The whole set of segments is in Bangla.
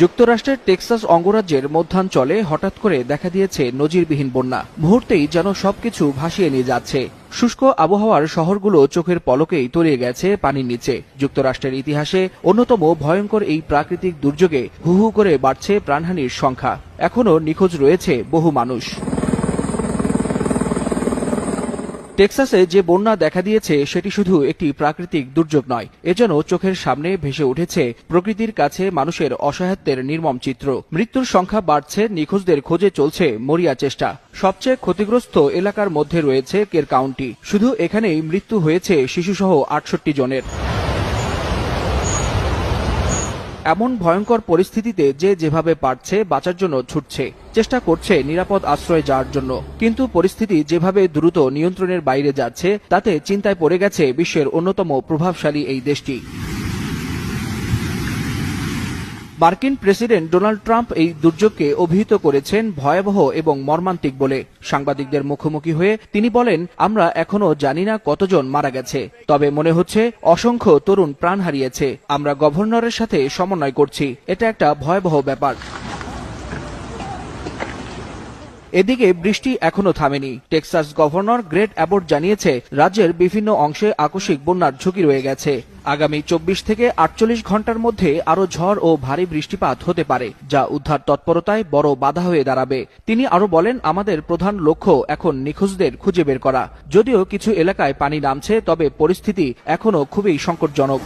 যুক্তরাষ্ট্রের টেক্সাস অঙ্গরাজ্যের মধ্যাঞ্চলে হঠাৎ করে দেখা দিয়েছে নজিরবিহীন বন্যা। মুহূর্তেই যেন সবকিছু ভাসিয়ে নিয়ে যাচ্ছে। শুষ্ক আবহাওয়ার শহরগুলো চোখের পলকেই তলিয়ে গেছে পানির নিচে। যুক্তরাষ্ট্রের ইতিহাসে অন্যতম ভয়ঙ্কর এই প্রাকৃতিক দুর্যোগে হু হু করে বাড়ছে প্রাণহানির সংখ্যা। এখনও নিখোঁজ রয়েছে বহু মানুষ। টেক্সাসে যে বন্যা দেখা দিয়েছে সেটি শুধু একটি প্রাকৃতিক দুর্যোগ নয়, এ যেন চোখের সামনে ভেসে উঠেছে প্রকৃতির কাছে মানুষের অসহায়ত্বের নির্মম চিত্র। মৃত্যুর সংখ্যা বাড়ছে, নিখোঁজদের খোঁজে চলছে মরিয়া চেষ্টা। সবচেয়ে ক্ষতিগ্রস্ত এলাকার মধ্যে রয়েছে কের কাউন্টি। শুধু এখানেই মৃত্যু হয়েছে শিশুসহ ৬৮ জনের। এমন ভয়ঙ্কর পরিস্থিতিতে যে যেভাবে পারছে বাঁচার জন্য ছুটছে, চেষ্টা করছে নিরাপদ আশ্রয়ে যাওয়ার জন্য। কিন্তু পরিস্থিতি যেভাবে দ্রুত নিয়ন্ত্রণের বাইরে যাচ্ছে তাতে চিন্তায় পড়ে গেছে বিশ্বের অন্যতম প্রভাবশালী এই দেশটি। মার্কিন প্রেসিডেন্ট ডোনাল্ড ট্রাম্প এই দুর্যোগকে অভিহিত করেছেন ভয়াবহ এবং মর্মান্তিক বলে। সাংবাদিকদের মুখোমুখি হয়ে তিনি বলেন, আমরা এখনো জানি না কতজন মারা গেছে, তবে মনে হচ্ছে অসংখ্য তরুণ প্রাণ হারিয়েছে। আমরা গভর্নরের সাথে সমন্বয় করছি, এটা একটা ভয়াবহ ব্যাপার। এদিকে বৃষ্টি এখনো থামেনি। টেক্সাস গভর্নর গ্রেগ অ্যাবট জানিয়েছে, রাজ্যের বিভিন্ন অংশে আকস্মিক বন্যার ঝুঁকি রয়ে গেছে। আগামী ২৪ থেকে ৪৮ ঘন্টার মধ্যে আরও ঝড় ও ভারী বৃষ্টিপাত হতে পারে, যা উদ্ধার তৎপরতায় বড় বাধা হয়ে দাঁড়াবে। তিনি আরও বলেন, আমাদের প্রধান লক্ষ্য এখন নিখোঁজদের খুঁজে বের করা। যদিও কিছু এলাকায় পানি নামছে, তবে পরিস্থিতি এখনো খুবই সংকটজনক।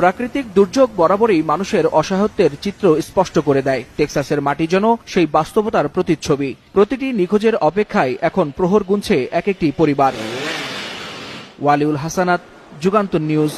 প্রাকৃতিক দুর্যোগ বরাবরই মানুষের অসহায়ত্বের চিত্র স্পষ্ট করে দেয়। টেক্সাসের মাটি যেন সেই বাস্তবতার প্রতিচ্ছবি। প্রতিটি নিখোঁজের অপেক্ষায় এখন প্রহর গুনছে এক একটি পরিবার। ওয়ালিউল হাসানাত, যুগান্তর নিউজ।